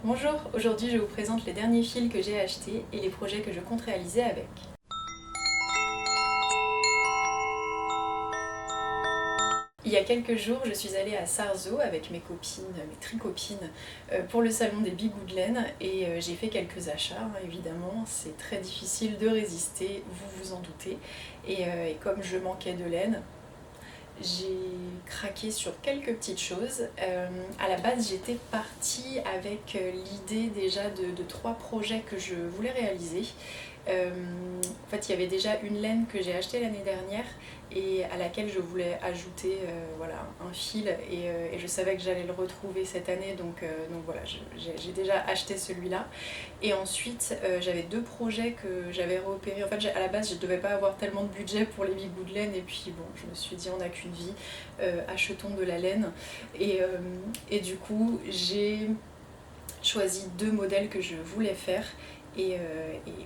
Bonjour, aujourd'hui je vous présente les derniers fils que j'ai achetés et les projets que je compte réaliser avec. Il y a quelques jours, je suis allée à Sarzeau avec mes copines, mes tricopines, pour le salon des Bigoud de laine et j'ai fait quelques achats, hein, évidemment. C'est très difficile de résister, vous vous en doutez. Et comme je manquais de laine, j'ai craqué sur quelques petites choses. À la base, j'étais partie avec l'idée déjà de trois projets que je voulais réaliser. En fait, il y avait déjà une laine que j'ai achetée l'année dernière et à laquelle je voulais ajouter voilà, un fil et je savais que j'allais le retrouver cette année donc voilà, j'ai déjà acheté celui-là. Et ensuite, j'avais deux projets que j'avais repérés. En fait, à la base, je ne devais pas avoir tellement de budget pour les bigoux de laine et puis bon, je me suis dit on n'a qu'une vie, achetons de la laine. Et du coup, j'ai choisi deux modèles que je voulais faire et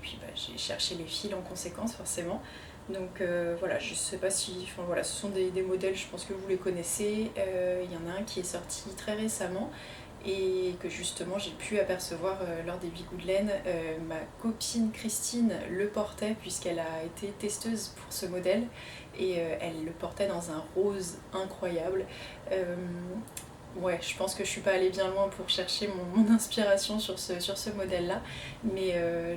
puis bah, j'ai cherché les fils en conséquence forcément. Donc voilà, je sais pas si. Enfin voilà, ce sont des modèles, je pense que vous les connaissez. Il y en a un qui est sorti très récemment et que justement j'ai pu apercevoir lors des Bigoud de laine. Ma copine Christine le portait puisqu'elle a été testeuse pour ce modèle et elle le portait dans un rose incroyable. Ouais, je pense que je suis pas allée bien loin pour chercher mon inspiration sur ce modèle-là, mais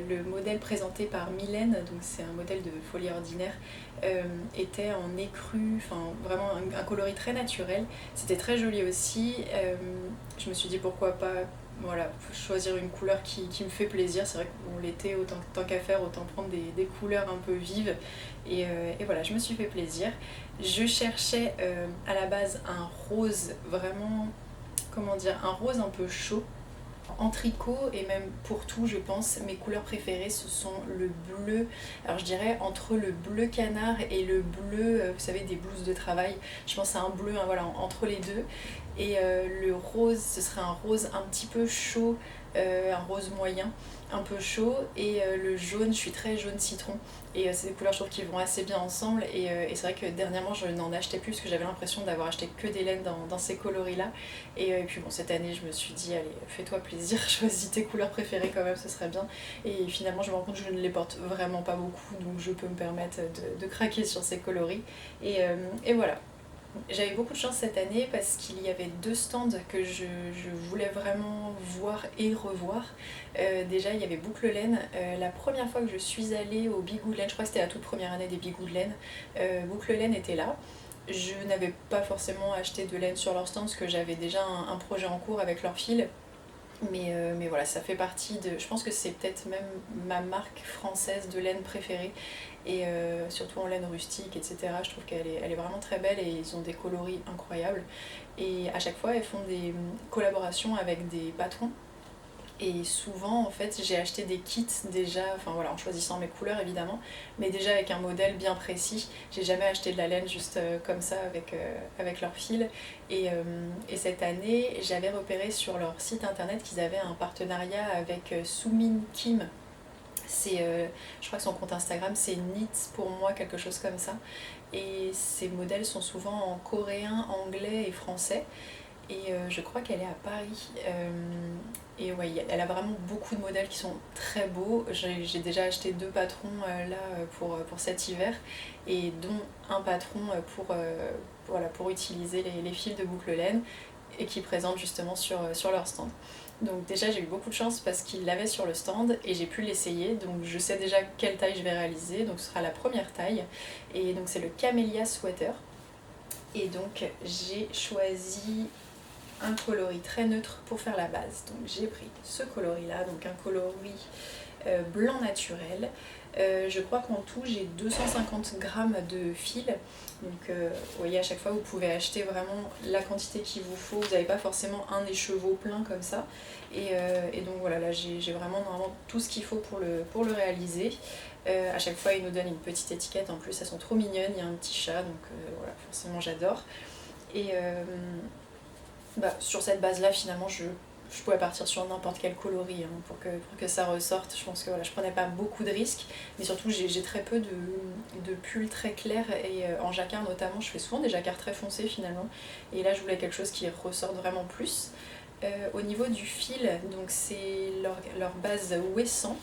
le modèle présenté par Mylène, donc c'est un modèle de folie ordinaire, était en écru, enfin vraiment un coloris très naturel. C'était très joli aussi. Je me suis dit pourquoi pas, voilà, choisir une couleur qui me fait plaisir. C'est vrai que bon, l'été, tant qu'à faire, autant prendre des couleurs un peu vives. Et voilà, je me suis fait plaisir. Je cherchais à la base un rose vraiment, comment dire, un rose un peu chaud. En tricot et même pour tout, je pense, mes couleurs préférées ce sont le bleu. Alors je dirais entre le bleu canard et le bleu, vous savez, des blouses de travail. Je pense à un bleu, hein, voilà, entre les deux. Et le rose, ce serait un rose un petit peu chaud, un rose moyen, un peu chaud. Et le jaune, je suis très jaune citron. Et c'est des couleurs, je trouve, qui vont assez bien ensemble. Et c'est vrai que dernièrement, je n'en achetais plus parce que j'avais l'impression d'avoir acheté que des laines dans ces coloris-là. Et puis bon, cette année, je me suis dit, allez, fais-toi plaisir, choisis tes couleurs préférées quand même, ce serait bien. Et finalement, je me rends compte que je ne les porte vraiment pas beaucoup, donc je peux me permettre de craquer sur ces coloris. Et voilà. J'avais beaucoup de chance cette année parce qu'il y avait deux stands que je voulais vraiment voir et revoir. Déjà, il y avait Boucle Laine. La première fois que je suis allée au Bigoud de laine, je crois que c'était la toute première année des Bigoud de laine, Boucle Laine était là. Je n'avais pas forcément acheté de laine sur leur stand parce que j'avais déjà un projet en cours avec leur fil. Mais voilà, ça fait partie de. Je pense que c'est peut-être même ma marque française de laine préférée. Et surtout en laine rustique, etc. Je trouve elle est vraiment très belle et ils ont des coloris incroyables. Et à chaque fois, elles font des collaborations avec des patrons. Et souvent, en fait, j'ai acheté des kits déjà, enfin voilà, en choisissant mes couleurs évidemment, mais déjà avec un modèle bien précis. J'ai jamais acheté de la laine juste comme ça avec leur fil. Et cette année, j'avais repéré sur leur site internet qu'ils avaient un partenariat avec Sumin Kim. Je crois que son compte Instagram c'est Knits pour moi, quelque chose comme ça. Et ces modèles sont souvent en coréen, anglais et français. Et je crois qu'elle est à Paris. Et ouais, elle a vraiment beaucoup de modèles qui sont très beaux. J'ai déjà acheté deux patrons là pour cet hiver, et dont un patron voilà, pour utiliser les fils de boucle laine et qui présente justement sur leur stand. Donc déjà j'ai eu beaucoup de chance parce qu'ils l'avaient sur le stand et j'ai pu l'essayer. Donc je sais déjà quelle taille je vais réaliser. Donc ce sera la première taille. Et donc c'est le Camellia Sweater. Et donc j'ai choisi un coloris très neutre pour faire la base. Donc j'ai pris ce coloris là, donc un coloris blanc naturel. Je crois qu'en tout j'ai 250 grammes de fil. Donc vous voyez, à chaque fois vous pouvez acheter vraiment la quantité qu'il vous faut. Vous n'avez pas forcément un écheveau plein comme ça. Et donc voilà, là j'ai vraiment normalement tout ce qu'il faut pour le réaliser. À chaque fois ils nous donnent une petite étiquette, en plus elles sont trop mignonnes, il y a un petit chat, donc voilà, forcément j'adore. Et bah, sur cette base là finalement je pouvais partir sur n'importe quel coloris hein, pour que ça ressorte. Je pense que voilà, je prenais pas beaucoup de risques, mais surtout j'ai très peu de pulls très clairs et en jacquard notamment, je fais souvent des jacquards très foncés finalement. Et là je voulais quelque chose qui ressorte vraiment plus. Au niveau du fil, donc c'est leur base Ouessant.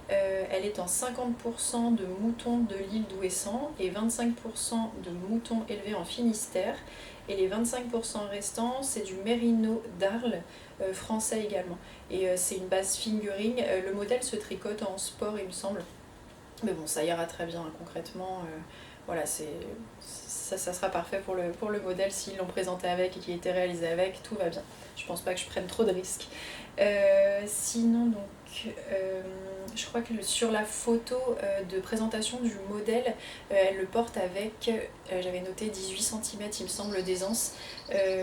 Elle est en 50% de moutons de l'île d'Ouessant et 25% de moutons élevés en Finistère. Et les 25% restants, c'est du mérino d'Arles, français également. Et c'est une base fingering. Le modèle se tricote en sport, il me semble. Mais bon, ça ira très bien, hein, concrètement. Voilà, ça sera parfait pour le modèle. S'ils l'ont présenté avec et qu'il a été réalisé avec, tout va bien. Je pense pas que je prenne trop de risques. Sinon, donc, je crois que sur la photo de présentation du modèle, elle le porte avec, j'avais noté 18 cm il me semble d'aisance.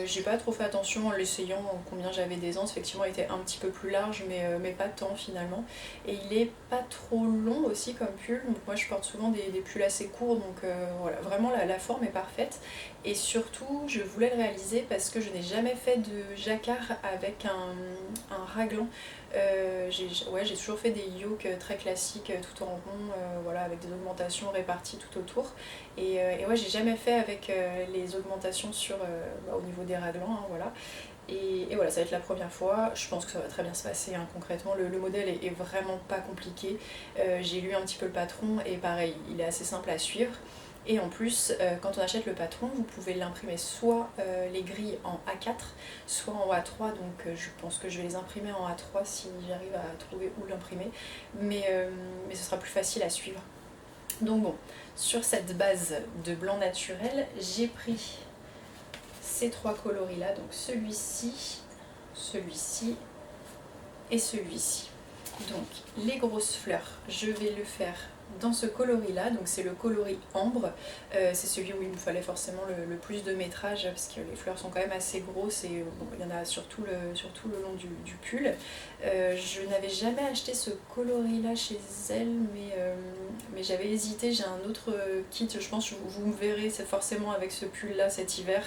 J'ai pas trop fait attention en l'essayant combien j'avais d'aisance. Effectivement, il était un petit peu plus large, mais pas tant finalement. Et il est pas trop long aussi comme pull. Donc moi je porte souvent des pulls assez courts, donc voilà, vraiment la forme est parfaite. Et surtout, je voulais le réaliser parce que je n'ai jamais fait de jacquard avec un raglan. J'ai toujours fait des yokes très classiques, tout en rond, voilà, avec des augmentations réparties tout autour. Et ouais, j'ai jamais fait avec les augmentations au niveau des raglans, hein, voilà. Et voilà, ça va être la première fois. Je pense que ça va très bien se passer, hein, concrètement. Le modèle est vraiment pas compliqué. J'ai lu un petit peu le patron et pareil, il est assez simple à suivre. Et en plus, quand on achète le patron, vous pouvez l'imprimer soit les grilles en A4, soit en A3. Donc je pense que je vais les imprimer en A3 si j'arrive à trouver où l'imprimer. Mais ce sera plus facile à suivre. Donc bon, sur cette base de blanc naturel, j'ai pris ces trois coloris là, donc celui-ci, celui-ci et celui-ci. Donc les grosses fleurs, je vais le faire dans ce coloris là, donc c'est le coloris ambre, c'est celui où il me fallait forcément le plus de métrage parce que les fleurs sont quand même assez grosses et bon, il y en a sur tout le long du pull. Je n'avais jamais acheté ce coloris là chez elle, mais j'avais hésité. J'ai un autre kit, je pense que vous me verrez forcément avec ce pull là cet hiver.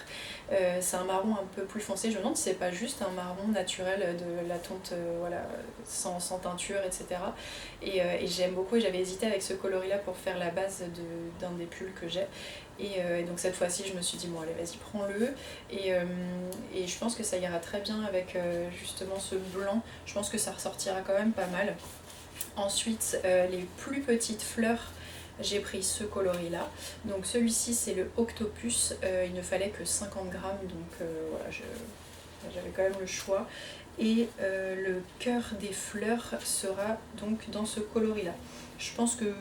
C'est un marron un peu plus foncé, je me demande si c'est pas juste un marron naturel de la tonte, voilà, sans teinture, etc. Et j'aime beaucoup, et j'avais hésité avec ce coloris là pour faire la base d'un des pulls que j'ai. Et donc cette fois-ci je me suis dit bon allez vas-y prends-le, et je pense que ça ira très bien avec justement ce blanc. Je pense que ça ressortira quand même pas mal. Ensuite les plus petites fleurs, j'ai pris ce coloris là, donc celui-ci c'est le Octopus, il ne fallait que 50 grammes, donc voilà, j'avais quand même le choix. Et le cœur des fleurs sera donc dans ce coloris là. Je pense que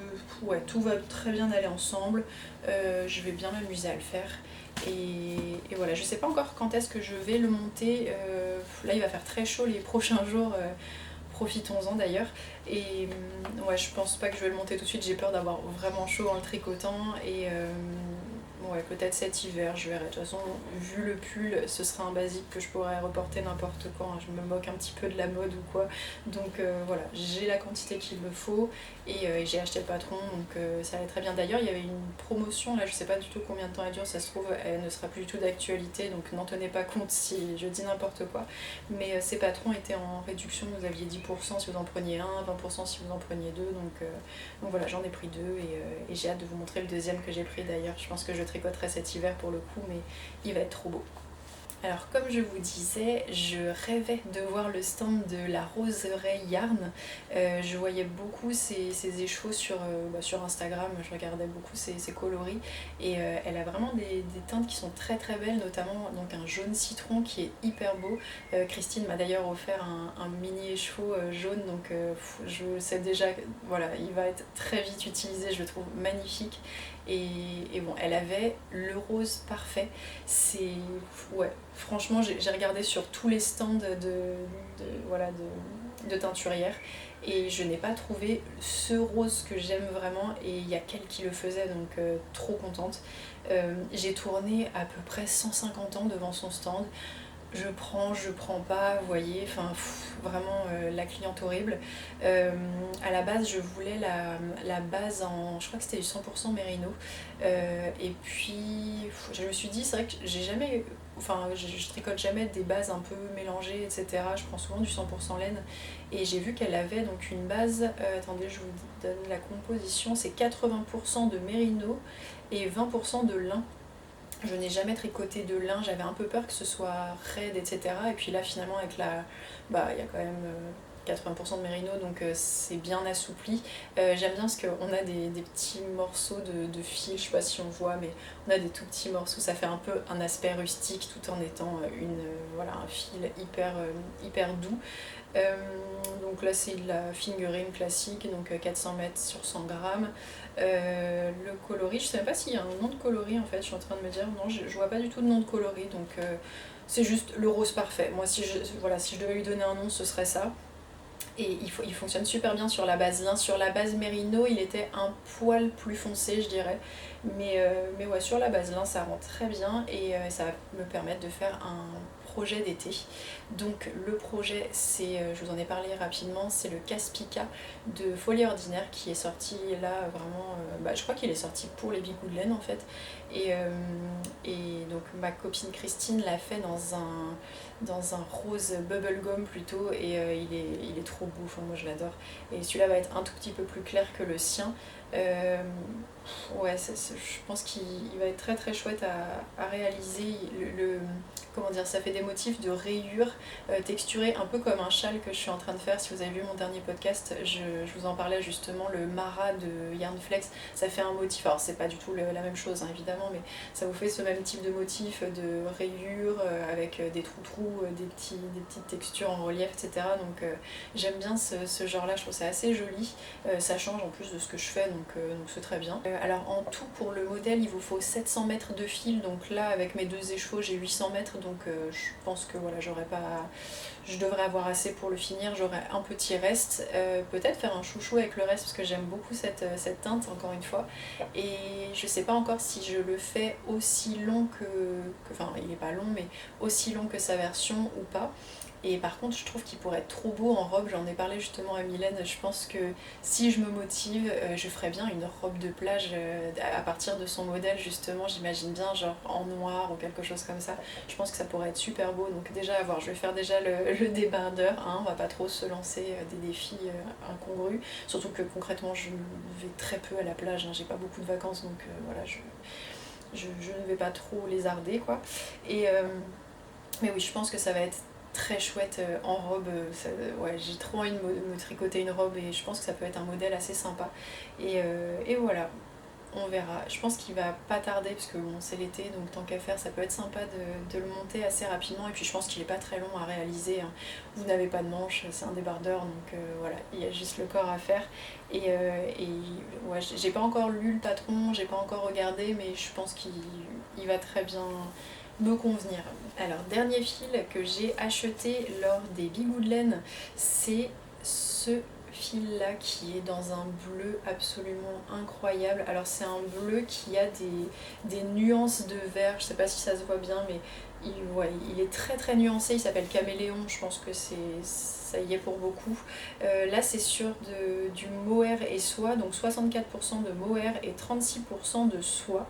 ouais, tout va très bien aller ensemble, je vais bien m'amuser à le faire. Et voilà, je sais pas encore quand est-ce que je vais le monter, là il va faire très chaud les prochains jours, profitons-en d'ailleurs. Et ouais, je pense pas que je vais le monter tout de suite, j'ai peur d'avoir vraiment chaud en le tricotant. Et ouais, peut-être cet hiver, je verrai. De toute façon, vu le pull, ce sera un basique que je pourrais reporter n'importe quand, hein. Je me moque un petit peu de la mode ou quoi. Donc voilà, j'ai la quantité qu'il me faut, et j'ai acheté le patron, donc ça allait très bien. D'ailleurs, il y avait une promotion, là je sais pas du tout combien de temps elle dure, ça se trouve elle ne sera plus du tout d'actualité, donc n'en tenez pas compte si je dis n'importe quoi. Mais ces patrons étaient en réduction, vous aviez 10% si vous en preniez un, 20% si vous en preniez deux, donc voilà, j'en ai pris deux, et j'ai hâte de vous montrer le deuxième que j'ai pris d'ailleurs. Je pense que je tricoterai cet hiver pour le coup, mais il va être trop beau. Alors comme je vous disais, je rêvais de voir le stand de la Roseraie Yarn. Je voyais beaucoup ces échos sur Instagram, je regardais beaucoup ces coloris, et elle a vraiment des teintes qui sont très très belles, notamment donc un jaune citron qui est hyper beau. Christine m'a d'ailleurs offert un mini écheveau jaune, donc je sais déjà, voilà, il va être très vite utilisé, je le trouve magnifique. Et bon, elle avait le rose parfait. C'est ouais, franchement j'ai regardé sur tous les stands de teinturière, et je n'ai pas trouvé ce rose que j'aime vraiment, et il y a qu'elle qui le faisait, donc trop contente. J'ai tourné à peu près 150 ans devant son stand. Je prends pas, vous voyez, enfin vraiment la cliente horrible. À la base je voulais la base en, je crois que c'était du 100% mérino, et puis je me suis dit, c'est vrai que j'ai jamais, enfin je tricote jamais des bases un peu mélangées, etc. Je prends souvent du 100% laine, et j'ai vu qu'elle avait donc une base, attendez je vous donne la composition, c'est 80% de mérino et 20% de lin. Je n'ai jamais tricoté de lin, j'avais un peu peur que ce soit raide, etc. Et puis là finalement avec il y a quand même 80% de mérino, donc c'est bien assoupli. J'aime bien parce qu'on a des petits morceaux de fil, je sais pas si on voit, mais on a des tout petits morceaux, ça fait un peu un aspect rustique tout en étant un fil hyper doux. Donc là c'est de la fingering classique, donc 400 mètres sur 100 grammes. Le coloris, je sais même pas s'il y a un nom de coloris en fait, je suis en train de me dire, non je vois pas du tout de nom de coloris, donc c'est juste le rose parfait. Moi si je devais lui donner un nom, ce serait ça. Et il fonctionne super bien sur la base lin. Sur la base mérino, il était un poil plus foncé, je dirais. Mais ouais, sur la base lin, ça rend très bien et ça va me permettre de faire un projet d'été. Donc le projet, je vous en ai parlé rapidement, c'est le Caspica de Folie Ordinaire qui est sorti là vraiment, je crois qu'il est sorti pour les Bigoud de laine en fait. Et donc ma copine Christine l'a fait dans un rose bubblegum plutôt et il est trop beau, enfin, moi je l'adore. Et celui-là va être un tout petit peu plus clair que le sien. Ouais, je pense qu'il va être très très chouette à réaliser. Comment dire, ça fait des motifs de rayures texturés un peu comme un châle que je suis en train de faire. Si vous avez vu mon dernier podcast, je vous en parlais justement, le Mara de Yarnflex. Ça fait un motif, alors c'est pas du tout la même chose hein, évidemment, mais ça vous fait ce même type de motif de rayures avec des trous, des petites textures en relief, etc. Donc j'aime bien ce genre-là, je trouve ça assez joli. Ça change en plus de ce que je fais, donc c'est très bien. Alors en tout pour le modèle, il vous faut 700 mètres de fil, donc là avec mes 2 écheveaux j'ai 800 mètres, donc je pense que voilà, je devrais avoir assez pour le finir, j'aurai un petit reste. Peut-être faire un chouchou avec le reste parce que j'aime beaucoup cette teinte encore une fois. Et je sais pas encore si je le fais aussi long enfin il est pas long mais aussi long que sa version ou pas. Et par contre, je trouve qu'il pourrait être trop beau en robe. J'en ai parlé justement à Mylène. Je pense que si je me motive, je ferais bien une robe de plage à partir de son modèle, justement. J'imagine bien, genre en noir ou quelque chose comme ça. Je pense que ça pourrait être super beau. Donc, déjà, à voir. Je vais faire déjà le débardeur. Hein. On va pas trop se lancer des défis incongrus. Surtout que concrètement, je vais très peu à la plage. Hein. J'ai pas beaucoup de vacances. Donc, voilà, je ne vais pas trop lézarder, quoi. Mais oui, je pense que ça va être très chouette en robe. Ouais, j'ai trop envie de me tricoter une robe et je pense que ça peut être un modèle assez sympa. Et voilà, on verra. Je pense qu'il va pas tarder parce que bon, c'est l'été, donc tant qu'à faire, ça peut être sympa de le monter assez rapidement. Et puis je pense qu'il est pas très long à réaliser. Hein. Vous n'avez pas de manche, c'est un débardeur, donc voilà, il y a juste le corps à faire. Ouais, j'ai pas encore lu le patron, j'ai pas encore regardé, mais je pense qu'il va très bien me convenir. Alors, dernier fil que j'ai acheté lors des Bigoud de laine, c'est ce fil là qui est dans un bleu absolument incroyable. Alors c'est un bleu qui a des nuances de vert, je sais pas si ça se voit bien mais il est très très nuancé, il s'appelle Caméléon, je pense que ça y est pour beaucoup. Là c'est sur du mohair et soie, donc 64% de mohair et 36% de soie.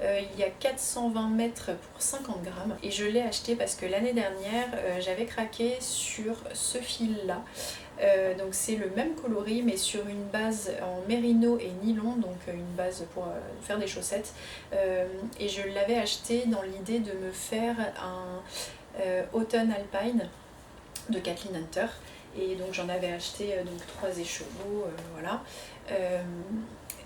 Il y a 420 mètres pour 50 grammes et je l'ai acheté parce que l'année dernière j'avais craqué sur ce fil là. Donc c'est le même coloris mais sur une base en mérino et nylon, donc une base pour faire des chaussettes. Et je l'avais acheté dans l'idée de me faire un Autumn Alpine de Kathleen Hunter. Et donc j'en avais acheté donc 3 écheveaux, voilà.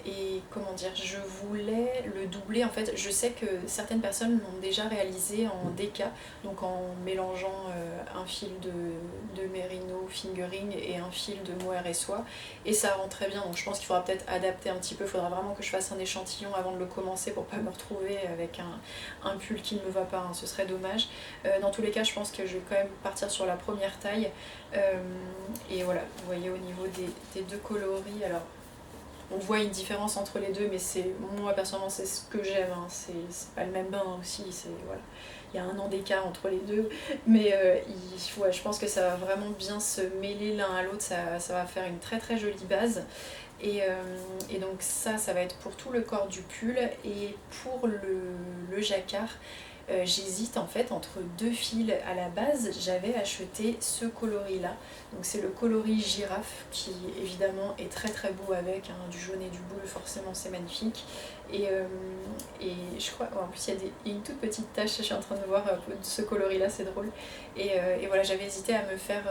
Et comment dire, je voulais le doubler. En fait, je sais que certaines personnes l'ont déjà réalisé en déca, donc en mélangeant un fil de mérino fingering et un fil de mohair et soie, et ça rend très bien. Donc je pense qu'il faudra peut-être adapter un petit peu. Il faudra vraiment que je fasse un échantillon avant de le commencer pour pas me retrouver avec un pull qui ne me va pas. Hein. Ce serait dommage. Dans tous les cas, je pense que je vais quand même partir sur la première taille. Et voilà, vous voyez au niveau des deux coloris. Alors, on voit une différence entre les deux, mais moi personnellement c'est ce que j'aime, hein. C'est pas le même bain aussi, voilà. Il y a un an d'écart entre les deux, mais ouais, je pense que ça va vraiment bien se mêler l'un à l'autre, ça va faire une très très jolie base. Et donc ça va être pour tout le corps du pull, et pour le jacquard, j'hésite en fait entre deux fils. À la base j'avais acheté ce coloris là, donc c'est le coloris girafe qui évidemment est très très beau avec hein, du jaune et du bleu, forcément c'est magnifique. Et je crois, en plus il y a une toute petite tache, je suis en train de voir ce coloris là, c'est drôle. Et voilà, j'avais hésité à me faire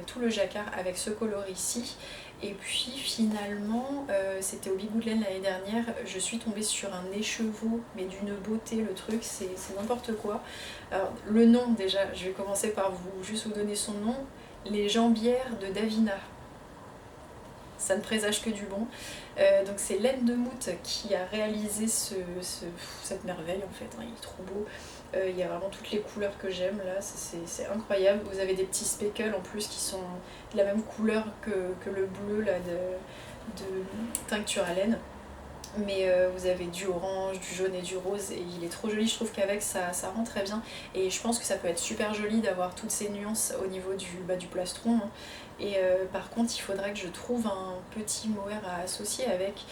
tout le jacquard avec ce coloris-ci. Et puis finalement, c'était au Bigoudelaine l'année dernière, je suis tombée sur un écheveau, mais d'une beauté, le truc, c'est n'importe quoi. Alors, le nom déjà, je vais commencer par juste vous donner son nom, les jambières de Davina. Ça ne présage que du bon. Donc c'est Laine de Moute qui a réalisé cette merveille en fait, hein, il est trop beau. Il y a vraiment toutes les couleurs que j'aime là, c'est incroyable. Vous avez des petits speckles en plus qui sont de la même couleur que le bleu là, de Tincture à laine. Mais vous avez du orange, du jaune et du rose et il est trop joli, je trouve qu'avec ça rend très bien. Et je pense que ça peut être super joli d'avoir toutes ces nuances au niveau du plastron, hein. Et par contre il faudrait que je trouve un petit mohair à associer avec.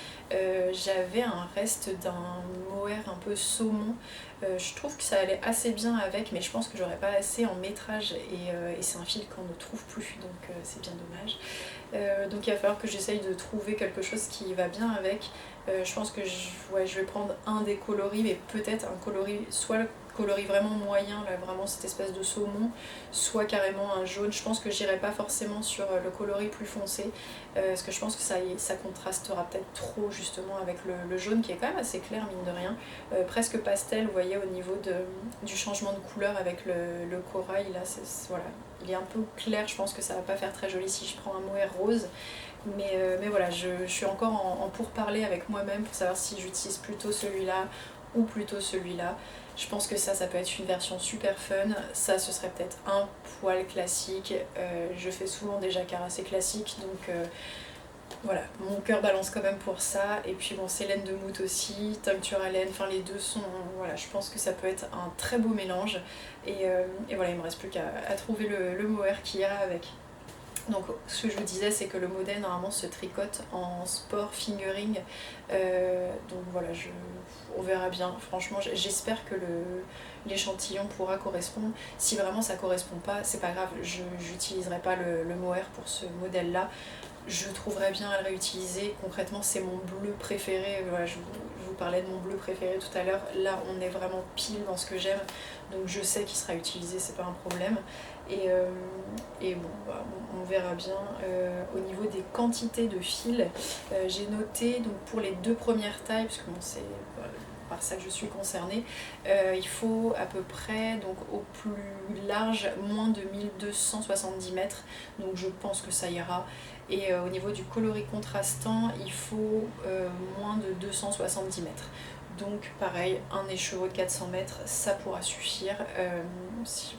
J'avais un reste d'un mohair un peu saumon, je trouve que ça allait assez bien avec, mais je pense que j'aurais pas assez en métrage et c'est un fil qu'on ne trouve plus, donc c'est bien dommage. Donc il va falloir que j'essaye de trouver quelque chose qui va bien avec. Je pense que je vais prendre un des coloris, mais peut-être un coloris, soit le coloris vraiment moyen, là vraiment cette espèce de saumon, soit carrément un jaune. Je pense que j'irai pas forcément sur le coloris plus foncé, parce que je pense que ça contrastera peut-être trop justement avec le jaune qui est quand même assez clair mine de rien, presque pastel, vous voyez au niveau du changement de couleur avec le corail, là voilà, il est un peu clair, je pense que ça va pas faire très joli si je prends un mohair rose. Mais voilà, je suis encore en pourparlers avec moi-même pour savoir si j'utilise plutôt celui-là ou plutôt celui-là. Je pense que ça peut être une version super fun. Ça, ce serait peut-être un poil classique. Je fais souvent des jacquards assez classiques, donc voilà, mon cœur balance quand même pour ça. Et puis bon, c'est Laine de Moute aussi, Tincture à laine, enfin les deux sont... Voilà, je pense que ça peut être un très beau mélange. Et voilà, il me reste plus qu'à trouver le mohair qui ira avec. Donc ce que je vous disais, c'est que le modèle normalement se tricote en sport fingering, donc voilà, on verra bien. Franchement j'espère que l'échantillon pourra correspondre. Si vraiment ça correspond pas, c'est pas grave, je n'utiliserai pas le mohair pour ce modèle là. Je trouverais bien à le réutiliser. Concrètement c'est mon bleu préféré, voilà, je vous parlais de mon bleu préféré tout à l'heure. Là on est vraiment pile dans ce que j'aime, donc je sais qu'il sera utilisé, c'est pas un problème. Et bon, bah, on verra bien. Au niveau des quantités de fils, j'ai noté donc pour les deux premières tailles, parce que bon, c'est par ça que je suis concernée, il faut à peu près, donc au plus large, moins de 1270 mètres, donc je pense que ça ira. Et au niveau du coloris contrastant, il faut moins de 270 mètres. Donc pareil, un écheveau de 400 mètres, ça pourra suffire,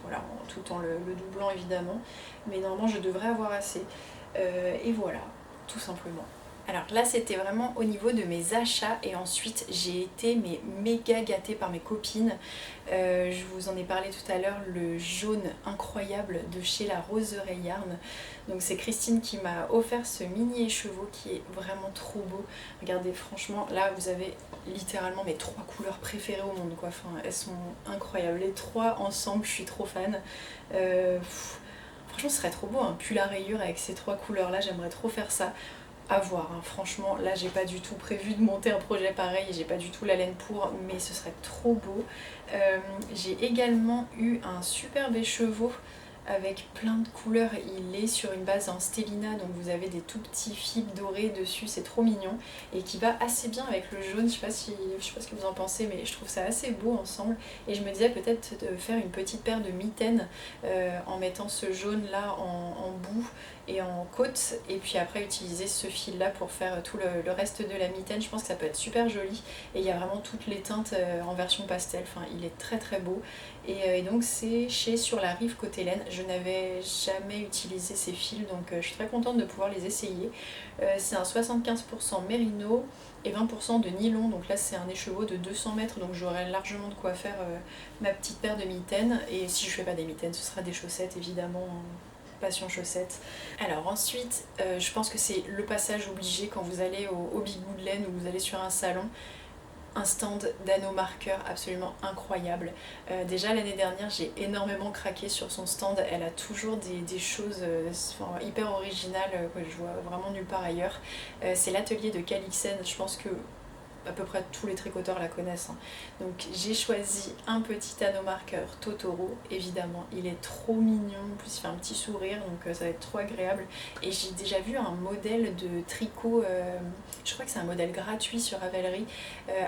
voilà, tout en le doublant évidemment, mais normalement je devrais avoir assez. Et voilà, tout simplement. Alors là c'était vraiment au niveau de mes achats et ensuite j'ai été méga gâtée par mes copines. Je vous en ai parlé tout à l'heure, le jaune incroyable de chez la Roseraie Yarn. Donc c'est Christine qui m'a offert ce mini écheveau qui est vraiment trop beau. Regardez, franchement là vous avez littéralement mes trois couleurs préférées au monde quoi. Enfin, elles sont incroyables, les trois ensemble, je suis trop fan. Franchement ce serait trop beau un pull à rayures avec ces trois couleurs là, j'aimerais trop faire ça. À voir, hein. Franchement là j'ai pas du tout prévu de monter un projet pareil, j'ai pas du tout la laine pour, mais ce serait trop beau. J'ai également eu un superbe écheveau avec plein de couleurs, il est sur une base en stellina, donc vous avez des tout petits fils dorés dessus, c'est trop mignon et qui va assez bien avec le jaune. Je sais pas ce que vous en pensez, mais je trouve ça assez beau ensemble et je me disais peut-être de faire une petite paire de mitaines en mettant ce jaune là en bout et en côte, et puis après utiliser ce fil là pour faire tout le reste de la mitaine. Je pense que ça peut être super joli et il y a vraiment toutes les teintes en version pastel, enfin il est très très beau. Et donc c'est chez Sur la Rive côté laine. Je n'avais jamais utilisé ces fils, donc je suis très contente de pouvoir les essayer. C'est un 75% mérino et 20% de nylon, donc là c'est un écheveau de 200 mètres, donc j'aurai largement de quoi faire ma petite paire de mitaines. Et si je fais pas des mitaines, ce sera des chaussettes évidemment, passion chaussettes. Alors ensuite, je pense que c'est le passage obligé quand vous allez au Bigoudelaine ou vous allez sur un salon. un stand d'anneaux marqueurs absolument incroyable. Déjà l'année dernière j'ai énormément craqué sur son stand, elle a toujours des choses hyper originales que je vois vraiment nulle part ailleurs. C'est l'atelier de Calixen, je pense que à peu près tous les tricoteurs la connaissent. Donc j'ai choisi un petit anneau marqueur Totoro, évidemment, il est trop mignon, en plus il fait un petit sourire, donc ça va être trop agréable. Et j'ai déjà vu un modèle de tricot, je crois que c'est un modèle gratuit sur Ravelry,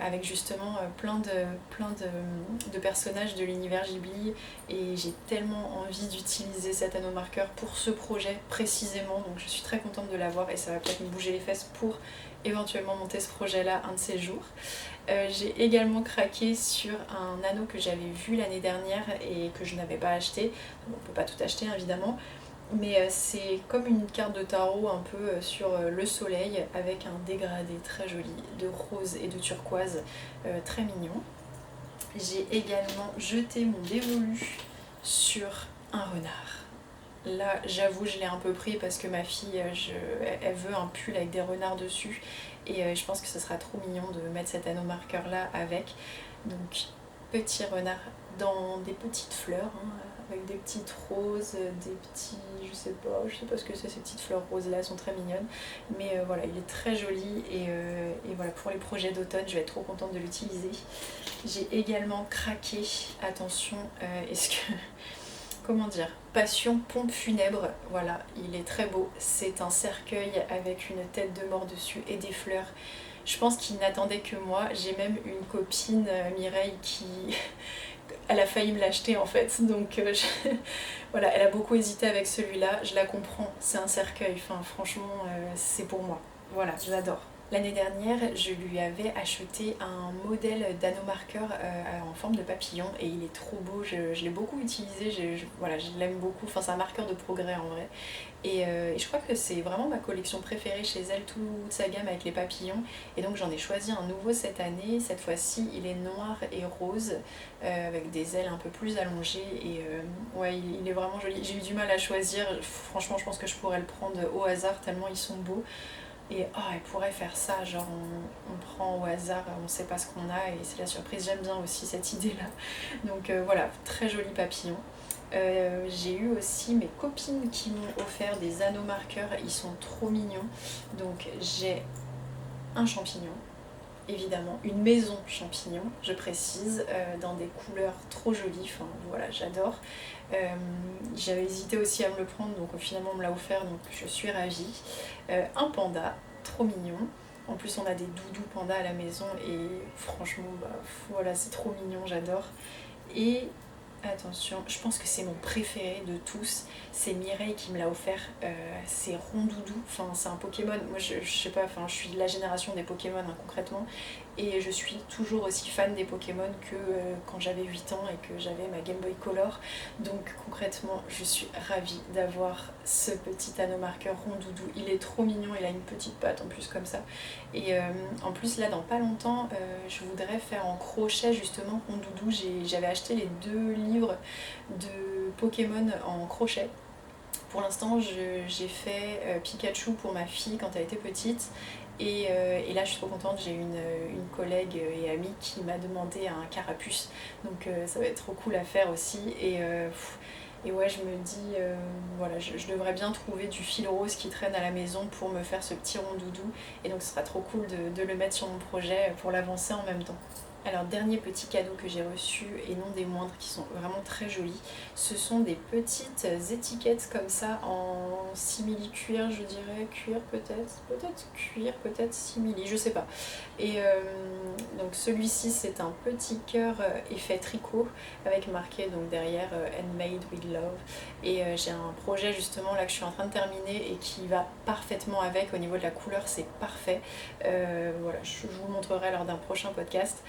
avec justement plein de personnages de l'univers Ghibli, et j'ai tellement envie d'utiliser cet anneau marqueur pour ce projet précisément, donc je suis très contente de l'avoir et ça va peut-être me bouger les fesses pour éventuellement monter ce projet là un de ces jours. J'ai également craqué sur un anneau que j'avais vu l'année dernière et que je n'avais pas acheté. On ne peut pas tout acheter évidemment, mais c'est comme une carte de tarot un peu sur le soleil avec un dégradé très joli de rose et de turquoise, très mignon. J'ai également jeté mon dévolu sur un renard. Là, j'avoue, je l'ai un peu pris parce que ma fille, elle veut un pull avec des renards dessus. Et je pense que ce sera trop mignon de mettre cet anneau marqueur là avec. Donc, petit renard dans des petites fleurs, hein, avec des petites roses, des petits... je sais pas ce que c'est, ces petites fleurs roses là, elles sont très mignonnes. Mais voilà, il est très joli et voilà, pour les projets d'automne, je vais être trop contente de l'utiliser. J'ai également craqué, attention, est-ce que... comment dire, Passion pompe funèbre, voilà, il est très beau. C'est un cercueil avec une tête de mort dessus et des fleurs. Je pense qu'il n'attendait que moi. J'ai même une copine, Mireille, qui... elle a failli me l'acheter en fait. Donc voilà, elle a beaucoup hésité avec celui-là. Je la comprends, c'est un cercueil. Enfin, franchement, c'est pour moi. Voilà, je l'adore. L'année dernière, je lui avais acheté un modèle d'anneau marqueur en forme de papillon et il est trop beau, je l'ai beaucoup utilisé, voilà, je l'aime beaucoup, enfin c'est un marqueur de progrès en vrai. Et je crois que c'est vraiment ma collection préférée chez elle, toute sa gamme avec les papillons. Et donc j'en ai choisi un nouveau cette année, cette fois-ci il est noir et rose, avec des ailes un peu plus allongées. Et ouais, il est vraiment joli, j'ai eu du mal à choisir, franchement je pense que je pourrais le prendre au hasard tellement ils sont beaux. Et oh, elle pourrait faire ça, genre on prend au hasard, on sait pas ce qu'on a et c'est la surprise, j'aime bien aussi cette idée-là. Donc voilà, très joli papillon. J'ai eu aussi mes copines qui m'ont offert des anneaux marqueurs, ils sont trop mignons. Donc j'ai un champignon, évidemment, une maison champignon, je précise, dans des couleurs trop jolies, enfin voilà, j'adore. J'avais hésité aussi à me le prendre, donc finalement on me l'a offert, donc je suis ravie. Un panda, trop mignon. En plus on a des doudous pandas à la maison et franchement, bah, voilà, c'est trop mignon, j'adore. Et attention, je pense que c'est mon préféré de tous, c'est Mireille qui me l'a offert, c'est Rondoudou, enfin c'est un Pokémon, moi je sais pas, enfin je suis de la génération des Pokémon hein, concrètement, et je suis toujours aussi fan des Pokémon que quand j'avais 8 ans et que j'avais ma Game Boy Color, donc concrètement je suis ravie d'avoir ce petit anneau marqueur Rondoudou, il est trop mignon, il a une petite patte en plus comme ça, et en plus là dans pas longtemps je voudrais faire en crochet justement Rondoudou, j'avais acheté les 2 livres de Pokémon en crochet. Pour l'instant j'ai fait Pikachu pour ma fille quand elle était petite et là je suis trop contente, j'ai une collègue et amie qui m'a demandé un carapuce, donc ça va être trop cool à faire aussi. Et ouais, je me dis, voilà, je devrais bien trouver du fil rose qui traîne à la maison pour me faire ce petit rondoudou. Et donc ce sera trop cool de le mettre sur mon projet pour l'avancer en même temps. Alors dernier petit cadeau que j'ai reçu et non des moindres, qui sont vraiment très jolis, ce sont des petites étiquettes comme ça en simili cuir, je dirais, cuir peut-être cuir, peut-être simili, je sais pas. Et donc celui-ci c'est un petit cœur effet tricot avec marqué donc derrière Handmade with Love, et j'ai un projet justement là que je suis en train de terminer et qui va parfaitement avec, au niveau de la couleur c'est parfait. Voilà, je vous montrerai lors d'un prochain podcast.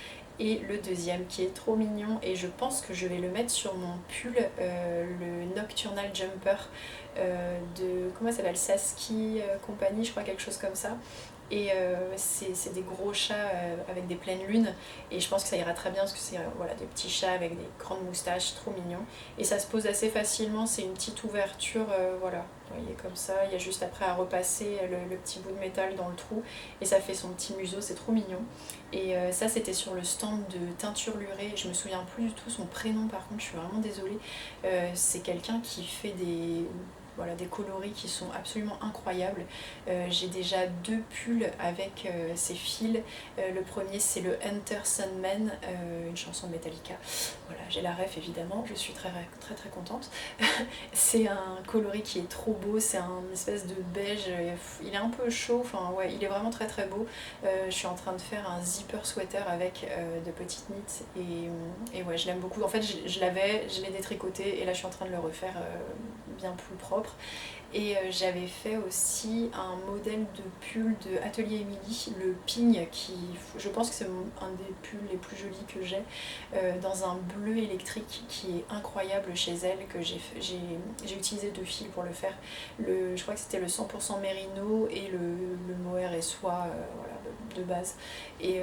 Et le deuxième qui est trop mignon et je pense que je vais le mettre sur mon pull, le Nocturnal Jumper de, comment ça s'appelle, Saski Company, je crois, quelque chose comme ça. et c'est des gros chats avec des pleines lunes, et je pense que ça ira très bien parce que c'est voilà, des petits chats avec des grandes moustaches, trop mignons, et ça se pose assez facilement, c'est une petite ouverture, voilà, vous voyez comme ça, il y a juste après à repasser le petit bout de métal dans le trou, et ça fait son petit museau, c'est trop mignon. Et ça c'était sur le stand de Teinture Lurée, je me souviens plus du tout son prénom par contre, je suis vraiment désolée. C'est quelqu'un qui fait voilà, des coloris qui sont absolument incroyables. J'ai déjà 2 pulls avec ces fils. Le premier c'est le Enter Sandman, une chanson de Metallica. Voilà, j'ai la ref évidemment, je suis très très très contente. C'est un coloris qui est trop beau, c'est un espèce de beige, il est un peu chaud, enfin ouais, il est vraiment très très beau. Je suis en train de faire un zipper sweater avec de petites knits, et ouais, je l'aime beaucoup. En fait, je l'ai détricoté, et là je suis en train de le refaire bien plus propre. Et j'avais fait aussi un modèle de pull de Atelier Émilie, le Pigne, qui je pense que c'est un des pulls les plus jolis que j'ai, dans un bleu électrique qui est incroyable chez elle, que j'ai utilisé 2 fils pour le faire. Je crois que c'était le 100% mérino et le mohair et soie, voilà, de base. Et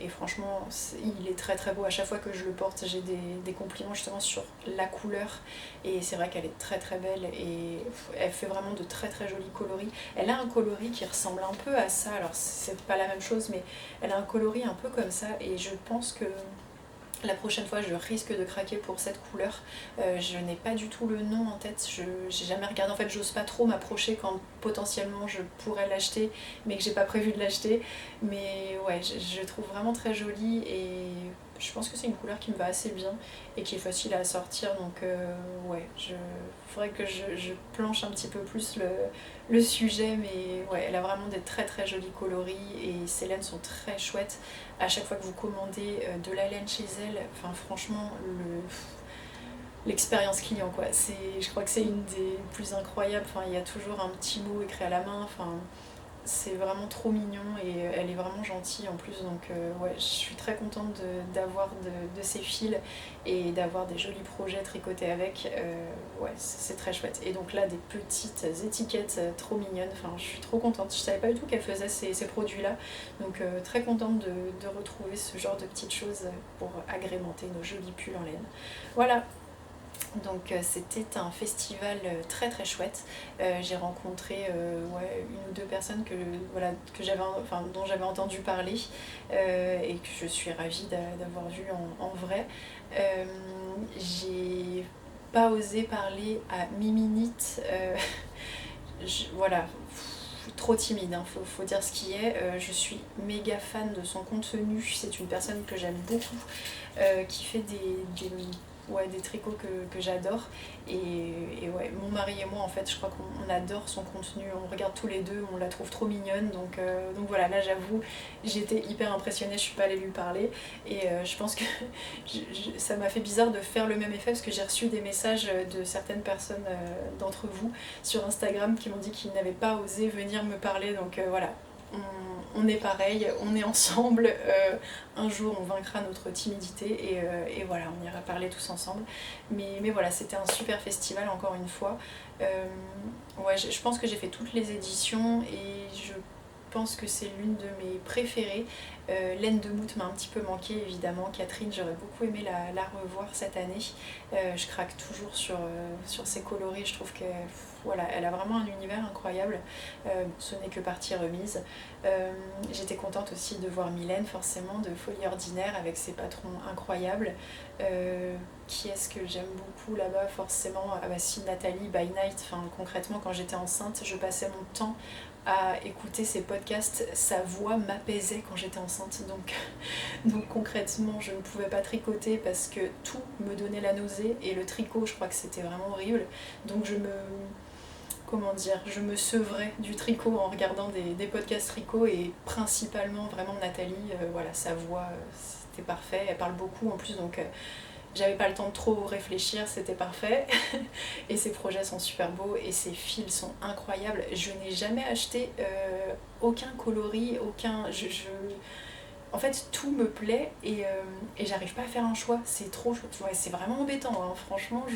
franchement, il est très très beau. À chaque fois que je le porte, j'ai des compliments justement sur la couleur, et c'est vrai qu'elle est très très belle, et elle fait vraiment de très très jolis coloris. Elle a un coloris qui ressemble un peu à ça, alors c'est pas la même chose, mais elle a un coloris un peu comme ça, et je pense que la prochaine fois je risque de craquer pour cette couleur. Je n'ai pas du tout le nom en tête, j'ai jamais regardé, en fait j'ose pas trop m'approcher quand potentiellement je pourrais l'acheter mais que j'ai pas prévu de l'acheter. Mais ouais, je trouve vraiment très jolie, et je pense que c'est une couleur qui me va assez bien et qui est facile à sortir, donc ouais, faudrait que je planche un petit peu plus le sujet, mais ouais, elle a vraiment des très très jolis coloris, et ses laines sont très chouettes. À chaque fois que vous commandez de la laine chez elle, enfin franchement, l'expérience client quoi, je crois que c'est une des plus incroyables. Enfin, il y a toujours un petit mot écrit à la main, enfin c'est vraiment trop mignon, et elle est vraiment gentille en plus, donc ouais, je suis très contente d'avoir de ces fils et d'avoir des jolis projets tricotés avec. Ouais, c'est très chouette. Et donc là, des petites étiquettes trop mignonnes, enfin je suis trop contente, je savais pas du tout qu'elle faisait ces produits là, donc très contente de retrouver ce genre de petites choses pour agrémenter nos jolis pulls en laine. Voilà. Donc c'était un festival très très chouette. J'ai rencontré ouais, 1 ou 2 personnes voilà, dont j'avais entendu parler, et que je suis ravie d'avoir vu en vrai. J'ai pas osé parler à Miminite, voilà, trop timide, hein, faut dire ce qui est. Je suis méga fan de son contenu, c'est une personne que j'aime beaucoup, qui fait des tricots que j'adore, et ouais, mon mari et moi en fait je crois qu'on adore son contenu, on regarde tous les deux, on la trouve trop mignonne, donc voilà, là j'avoue j'étais hyper impressionnée, je suis pas allée lui parler, et je pense que ça m'a fait bizarre de faire le même effet, parce que j'ai reçu des messages de certaines personnes d'entre vous sur Instagram qui m'ont dit qu'ils n'avaient pas osé venir me parler, donc voilà, on est pareil, on est ensemble, un jour on vaincra notre timidité, et voilà, on ira parler tous ensemble. Mais voilà, c'était un super festival encore une fois. Ouais, je pense que j'ai fait toutes les éditions, et je pense que c'est l'une de mes préférées. Laine de Moute m'a un petit peu manqué évidemment. Catherine, j'aurais beaucoup aimé la revoir cette année. Je craque toujours sur ses coloris, je trouve que voilà, elle a vraiment un univers incroyable. Ce n'est que partie remise. J'étais contente aussi de voir Mylène, forcément, de Folie Ordinaire, avec ses patrons incroyables. Qui est-ce que j'aime beaucoup là-bas? Forcément, ah bah si, Nathalie by Night. Enfin, concrètement, quand j'étais enceinte, je passais mon temps à écouter ses podcasts, sa voix m'apaisait quand j'étais enceinte, donc concrètement je ne pouvais pas tricoter parce que tout me donnait la nausée, et le tricot je crois que c'était vraiment horrible, donc je me sevrais du tricot en regardant des podcasts tricot, et principalement vraiment Nathalie, voilà, sa voix c'était parfait, elle parle beaucoup en plus, donc j'avais pas le temps de trop réfléchir, c'était parfait. Et ses projets sont super beaux, et ses fils sont incroyables. Je n'ai jamais acheté aucun coloris, en fait tout me plaît, et j'arrive pas à faire un choix, c'est trop, ouais, c'est vraiment embêtant, hein. Franchement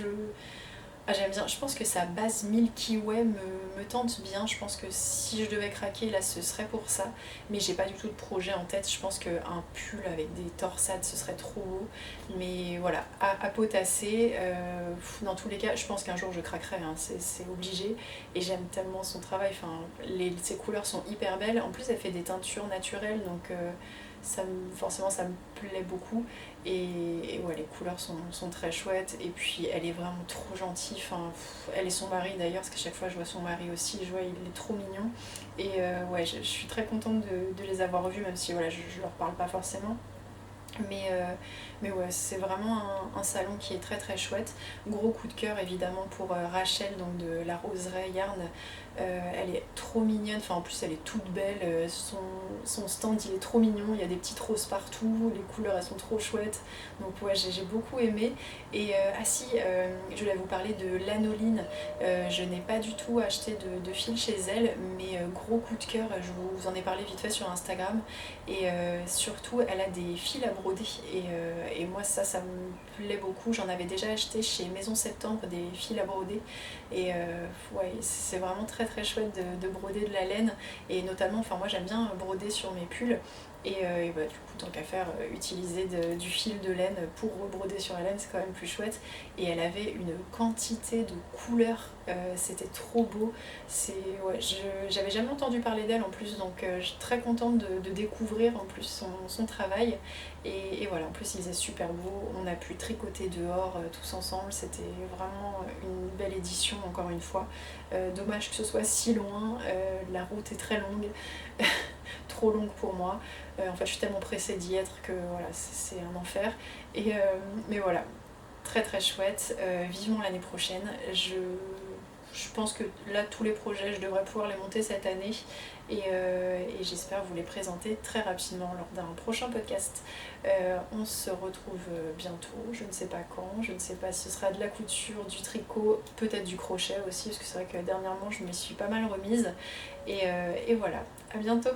Ah, j'aime bien, je pense que sa base Milky Way me tente bien, je pense que si je devais craquer là ce serait pour ça, mais j'ai pas du tout de projet en tête, je pense qu'un pull avec des torsades ce serait trop beau, mais voilà, à potasser, dans tous les cas je pense qu'un jour je craquerai, hein, c'est obligé, et j'aime tellement son travail, enfin, ses couleurs sont hyper belles, en plus elle fait des teintures naturelles, donc forcément ça me plaît beaucoup. Et ouais, les couleurs sont très chouettes. Et puis elle est vraiment trop gentille. Enfin, elle et son mari d'ailleurs, parce qu'à chaque fois je vois son mari aussi, je vois il est trop mignon. Et ouais, je suis très contente de les avoir vus, même si voilà, je leur parle pas forcément. Mais ouais, c'est vraiment un salon qui est très très chouette. Gros coup de cœur évidemment pour Rachel, donc de la Roseraie Yarn. Elle est trop mignonne, enfin en plus elle est toute belle, son stand il est trop mignon, il y a des petites roses partout, les couleurs elles sont trop chouettes, donc ouais j'ai beaucoup aimé. Et ah si, je voulais vous parler de Lanoline, je n'ai pas du tout acheté de fil chez elle, mais gros coup de cœur, je vous en ai parlé vite fait sur Instagram, et surtout elle a des fils à broder, et moi ça me plaît beaucoup, j'en avais déjà acheté chez Maison Septembre des fils à broder, et ouais, c'est vraiment très très chouette de broder de la laine, et notamment, enfin moi j'aime bien broder sur mes pulls, et bah, du coup tant qu'à faire, utiliser du fil de laine pour rebroder sur la laine c'est quand même plus chouette. Et elle avait une quantité de couleurs, c'était trop beau. Ouais, j'avais jamais entendu parler d'elle en plus, donc je suis très contente de découvrir en plus son travail. Et voilà, en plus il faisait super beau, on a pu tricoter dehors tous ensemble, c'était vraiment une belle édition encore une fois. Dommage que ce soit si loin, la route est très longue, trop longue pour moi. En fait je suis tellement pressée d'y être que voilà, c'est un enfer. Mais voilà, très très chouette, vivement l'année prochaine. Je pense que là tous les projets je devrais pouvoir les monter cette année, et j'espère vous les présenter très rapidement lors d'un prochain podcast. On se retrouve bientôt, je ne sais pas quand, je ne sais pas si ce sera de la couture, du tricot, peut-être du crochet aussi, parce que c'est vrai que dernièrement je m'y suis pas mal remise. Et voilà, à bientôt.